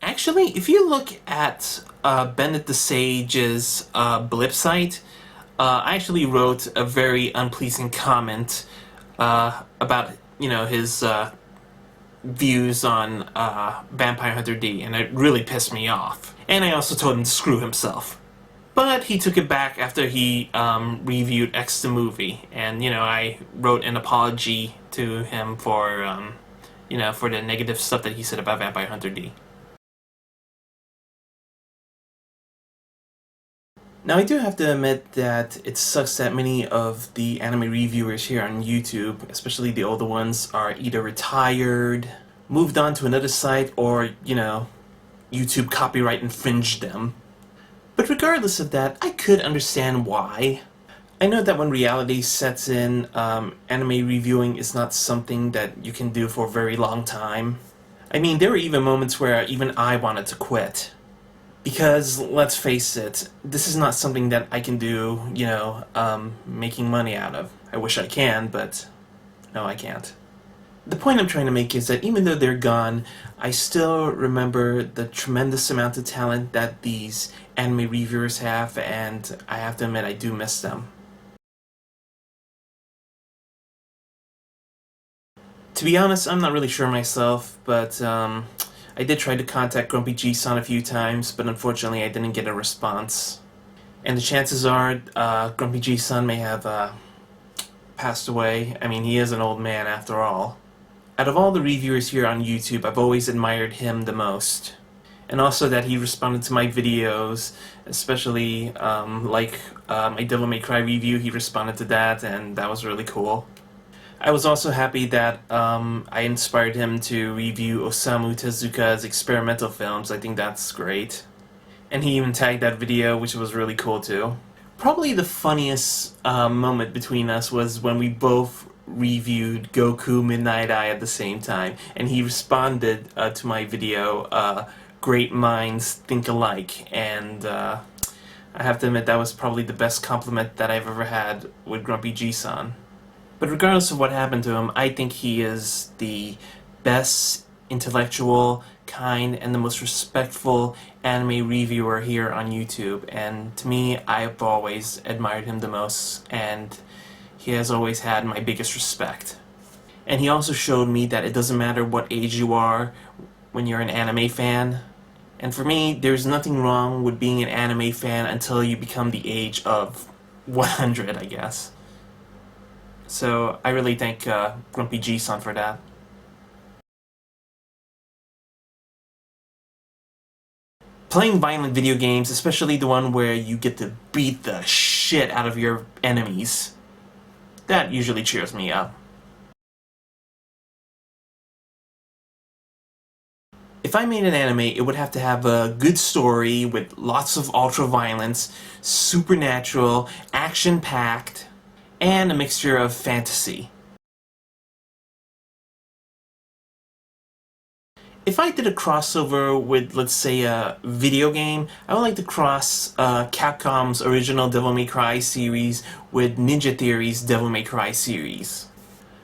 Actually, if you look at Bennett the Sage's Blip site, I actually wrote a very unpleasing comment about his views on Vampire Hunter D, and it really pissed me off. And I also told him to screw himself. But he took it back after he reviewed X the movie, and I wrote an apology to him for the negative stuff that he said about Vampire Hunter D. Now, I do have to admit that it sucks that many of the anime reviewers here on YouTube, especially the older ones, are either retired, moved on to another site, or, YouTube copyright infringed them. But regardless of that, I could understand why. I know that when reality sets in, anime reviewing is not something that you can do for a very long time. I mean, there were even moments where even I wanted to quit. Because, let's face it, this is not something that I can do, making money out of. I wish I can, but no, I can't. The point I'm trying to make is that even though they're gone, I still remember the tremendous amount of talent that these anime reviewers have, and I have to admit I do miss them. To be honest, I'm not really sure myself, but I did try to contact Grumpy G-san a few times, but unfortunately I didn't get a response. And the chances are Grumpy G-san may have passed away. I mean, he is an old man after all. Out of all the reviewers here on YouTube, I've always admired him the most. And also that he responded to my videos, especially my Devil May Cry review, he responded to that, and that was really cool. I was also happy that I inspired him to review Osamu Tezuka's experimental films. I think that's great. And he even tagged that video, which was really cool too. Probably the funniest moment between us was when we both reviewed Goku Midnight Eye at the same time. And he responded to my video, Great Minds Think Alike. And I have to admit that was probably the best compliment that I've ever had with Grumpy G-san. But regardless of what happened to him, I think he is the best intellectual, kind, and the most respectful anime reviewer here on YouTube. And to me, I've always admired him the most, and he has always had my biggest respect. And he also showed me that it doesn't matter what age you are when you're an anime fan. And for me, there's nothing wrong with being an anime fan until you become the age of 100, I guess. So I really thank Grumpy G-san for that. Playing violent video games, especially the one where you get to beat the shit out of your enemies, that usually cheers me up. If I made an anime, it would have to have a good story with lots of ultra-violence, supernatural, action-packed, and a mixture of fantasy. If I did a crossover with, let's say, a video game, I would like to cross Capcom's original Devil May Cry series with Ninja Theory's Devil May Cry series.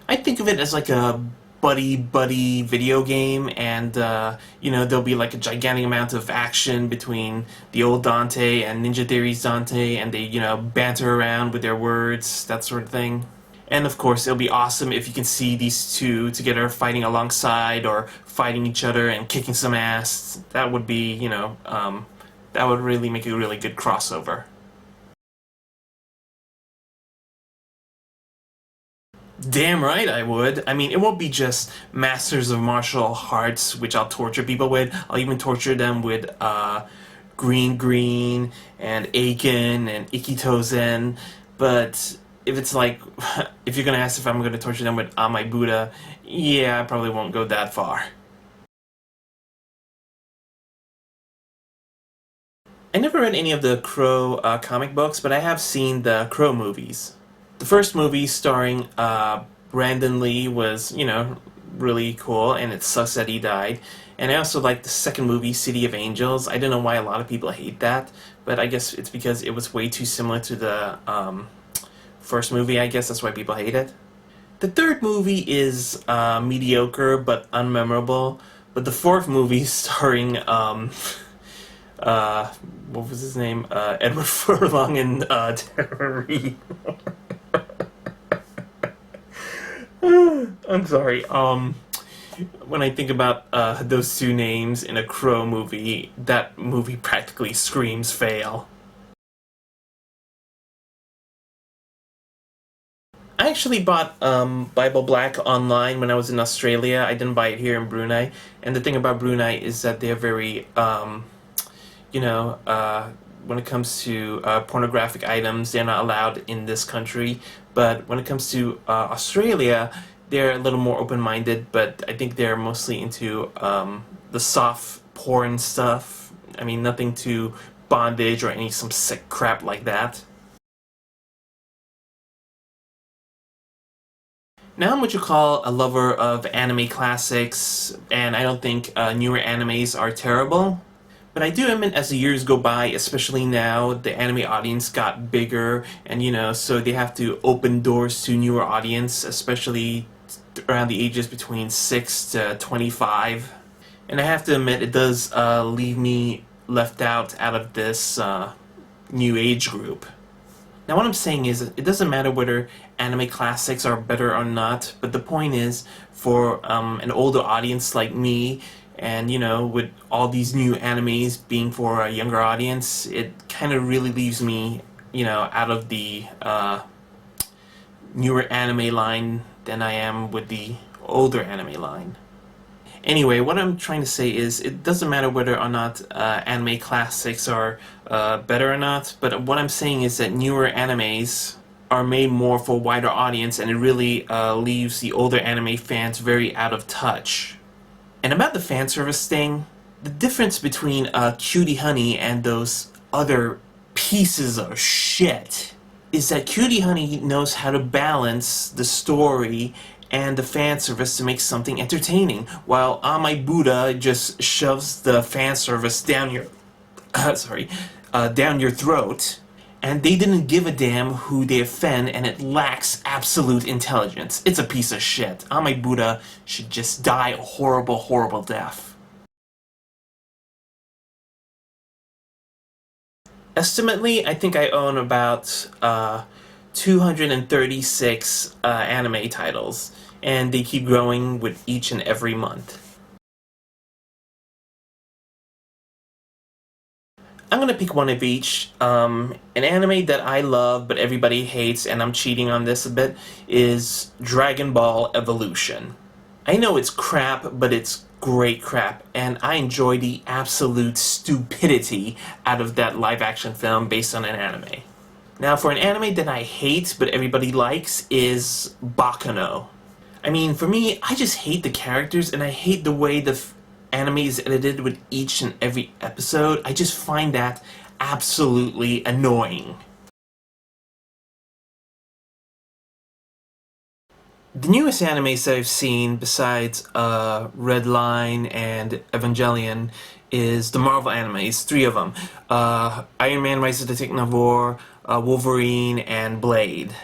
I think of it as like a buddy video game, and there'll be like a gigantic amount of action between the old Dante and Ninja Theory's Dante, and they banter around with their words, that sort of thing. And of course, it'll be awesome if you can see these two together fighting alongside or fighting each other and kicking some ass. That would be, that would really make a really good crossover. Damn right I would. I mean, it won't be just Masters of Martial Arts, which I'll torture people with. I'll even torture them with Green and Aiken and Ikitozen. But if it's like, if you're gonna ask if I'm gonna torture them with Amai Buddha, yeah, I probably won't go that far. I never read any of the Crow comic books, but I have seen the Crow movies. The first movie starring Brandon Lee was, really cool, and it sucks that he died. And I also liked the second movie, City of Angels. I don't know why a lot of people hate that, but I guess it's because it was way too similar to the first movie. I guess that's why people hate it. The third movie is mediocre but unmemorable, But the fourth movie starring uh, what was his name? Edward Furlong and Tara Reid. I'm sorry. When I think about those two names in a Crow movie, that movie practically screams fail. I actually bought Bible Black online when I was in Australia. I didn't buy it here in Brunei. And the thing about Brunei is that they're very, you know, when it comes to pornographic items, they're not allowed in this country. But when it comes to Australia, they're a little more open-minded. But I think they're mostly into the soft porn stuff. I mean, nothing to bondage or any some sick crap like that. Now I'm what you call a lover of anime classics, and I don't think newer animes are terrible. But I do admit as the years go by, especially now, the anime audience got bigger, and so they have to open doors to newer audience, especially around the ages between 6 to 25. And I have to admit, it does leave me left out of this new age group. Now, what I'm saying is, it doesn't matter whether anime classics are better or not, but the point is, for an older audience like me, and with all these new animes being for a younger audience, it kind of really leaves me, out of the newer anime line than I am with the older anime line. Anyway, what I'm trying to say is it doesn't matter whether or not anime classics are better or not, but what I'm saying is that newer animes are made more for a wider audience, and it really leaves the older anime fans very out of touch. And about the fan service thing, the difference between Cutie Honey and those other pieces of shit is that Cutie Honey knows how to balance the story and the fan service to make something entertaining, while Amai Buddha just shoves the fan service down your down your throat, and they didn't give a damn who they offend, and it lacks absolute intelligence. It's a piece of shit. Amai Buddha should just die a horrible, horrible death. Estimately, I think I own about 236 anime titles, and they keep growing with each and every month. I'm gonna pick one of each. An anime that I love but everybody hates, and I'm cheating on this a bit, is Dragon Ball Evolution. I know it's crap, but it's great crap, and I enjoy the absolute stupidity out of that live action film based on an anime. Now, for an anime that I hate but everybody likes is Baccano. I mean, for me, I just hate the characters, and I hate the way the anime is edited with each and every episode. I just find that absolutely annoying. The newest animes that I've seen, besides Redline and Evangelion, is the Marvel animes, three of them. Iron Man, Rise of the Technovore, Wolverine, and Blade.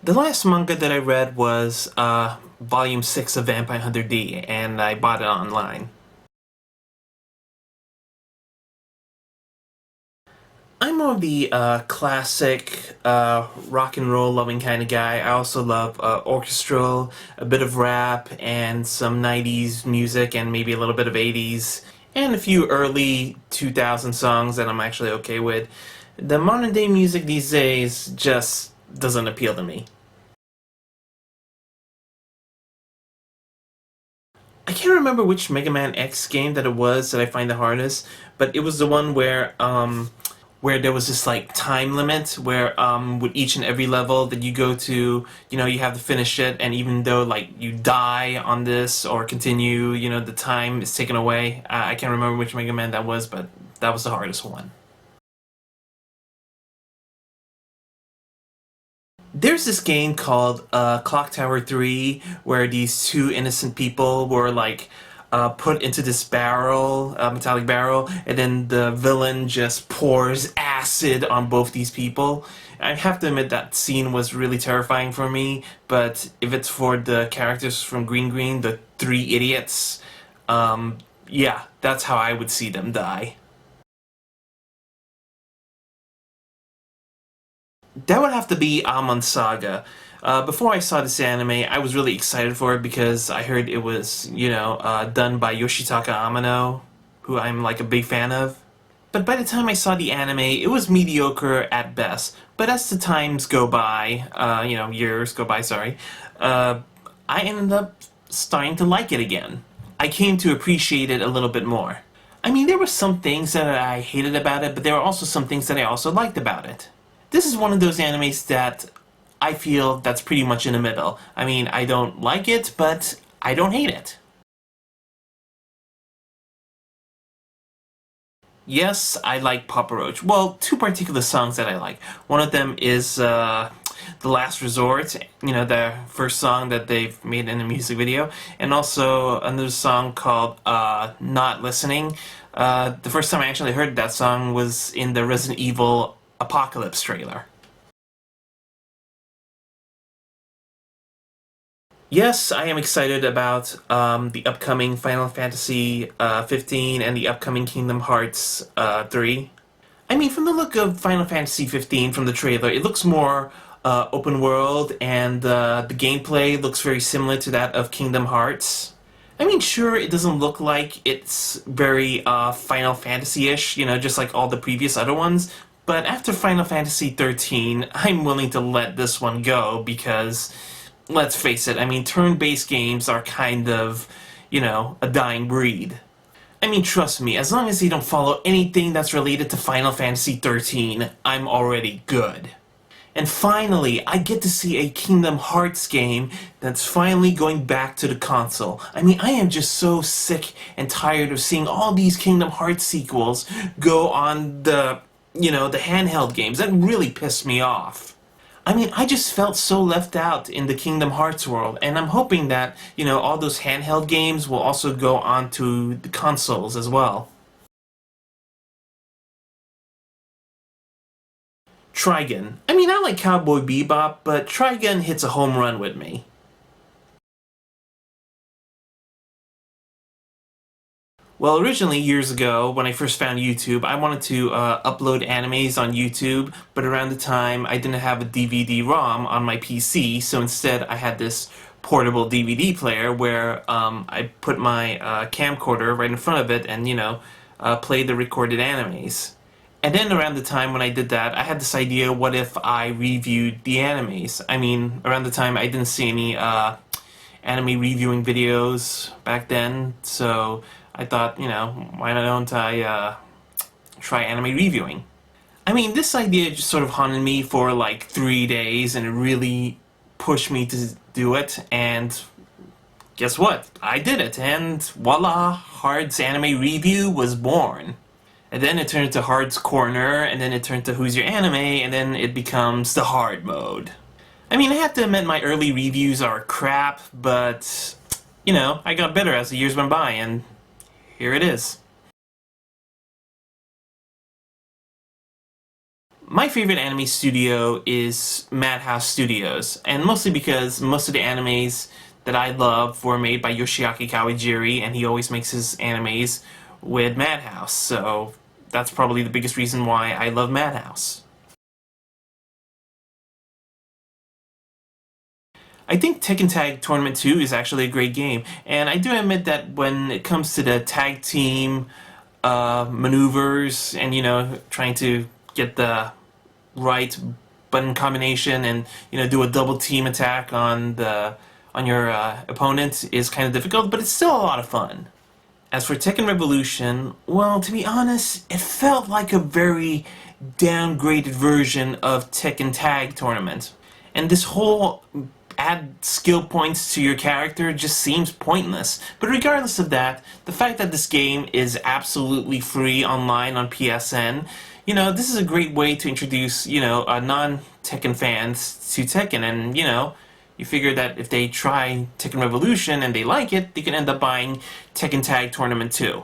The last manga that I read was Volume 6 of Vampire Hunter D, and I bought it online. I'm more of the classic rock and roll loving kind of guy. I also love orchestral, a bit of rap, and some 90s music, and maybe a little bit of 80s, and a few early 2000 songs that I'm actually okay with. The modern day music these days just doesn't appeal to me. I can't remember which Mega Man X game that it was that I find the hardest, but it was the one where there was this like time limit where with each and every level that you go to, you have to finish it, and even though like you die on this or continue, the time is taken away. I can't remember which Mega Man that was, but that was the hardest one. There's this game called Clock Tower 3 where these two innocent people were like put into this barrel, metallic barrel, and then the villain just pours acid on both these people. I have to admit that scene was really terrifying for me, but if it's for the characters from Green Green, the three idiots, yeah, that's how I would see them die. That would have to be Amon Saga. Before I saw this anime, I was really excited for it because I heard it was, done by Yoshitaka Amano, who I'm like a big fan of. But by the time I saw the anime, it was mediocre at best. But as the times go by, years go by, sorry, I ended up starting to like it again. I came to appreciate it a little bit more. I mean, there were some things that I hated about it, but there were also some things that I also liked about it. This is one of those animes that I feel that's pretty much in the middle. I mean, I don't like it, but I don't hate it. Yes, I like Papa Roach. Well, two particular songs that I like. One of them is The Last Resort, the first song that they've made in a music video, and also another song called Not Listening. The first time I actually heard that song was in the Resident Evil Apocalypse trailer. Yes, I am excited about the upcoming Final Fantasy 15 and the upcoming Kingdom Hearts 3. I mean, from the look of Final Fantasy 15 from the trailer, it looks more open world, and the gameplay looks very similar to that of Kingdom Hearts. I mean, sure, it doesn't look like it's very Final Fantasy-ish, just like all the previous other ones, but after Final Fantasy 13, I'm willing to let this one go because, let's face it, I mean, turn-based games are kind of, a dying breed. I mean, trust me, as long as you don't follow anything that's related to Final Fantasy 13, I'm already good. And finally, I get to see a Kingdom Hearts game that's finally going back to the console. I mean, I am just so sick and tired of seeing all these Kingdom Hearts sequels go on the handheld games. That really pissed me off. I mean, I just felt so left out in the Kingdom Hearts world, and I'm hoping that, all those handheld games will also go onto the consoles as well. Trigun. I mean, I like Cowboy Bebop, but Trigun hits a home run with me. Well, originally, years ago, when I first found YouTube, I wanted to upload animes on YouTube, but around the time I didn't have a DVD-ROM on my PC, so instead I had this portable DVD player where I put my camcorder right in front of it and, play the recorded animes. And then around the time when I did that, I had this idea, what if I reviewed the animes? I mean, around the time I didn't see any anime reviewing videos back then, so I thought, why don't I try anime reviewing? I mean, this idea just sort of haunted me for like 3 days, and it really pushed me to do it, and guess what? I did it, and voila, Hard's Anime Review was born. And then it turned into Hard's Corner, and then it turned to Who's Your Anime, and then it becomes the hard mode. I mean, I have to admit my early reviews are crap, but, I got better as the years went by, and here it is. My favorite anime studio is Madhouse Studios, and mostly because most of the animes that I love were made by Yoshiaki Kawajiri, and he always makes his animes with Madhouse, so that's probably the biggest reason why I love Madhouse. I think Tekken Tag Tournament 2 is actually a great game, and I do admit that when it comes to the tag team maneuvers and, trying to get the right button combination and, do a double team attack on your opponent is kind of difficult, but it's still a lot of fun. As for Tekken Revolution, well, to be honest, it felt like a very downgraded version of Tekken Tag Tournament. And this whole add skill points to your character just seems pointless. But regardless of that, the fact that this game is absolutely free online on PSN, this is a great way to introduce, non-Tekken fans to Tekken, and, You figure that if they try Tekken Revolution and they like it, they can end up buying Tekken Tag Tournament 2.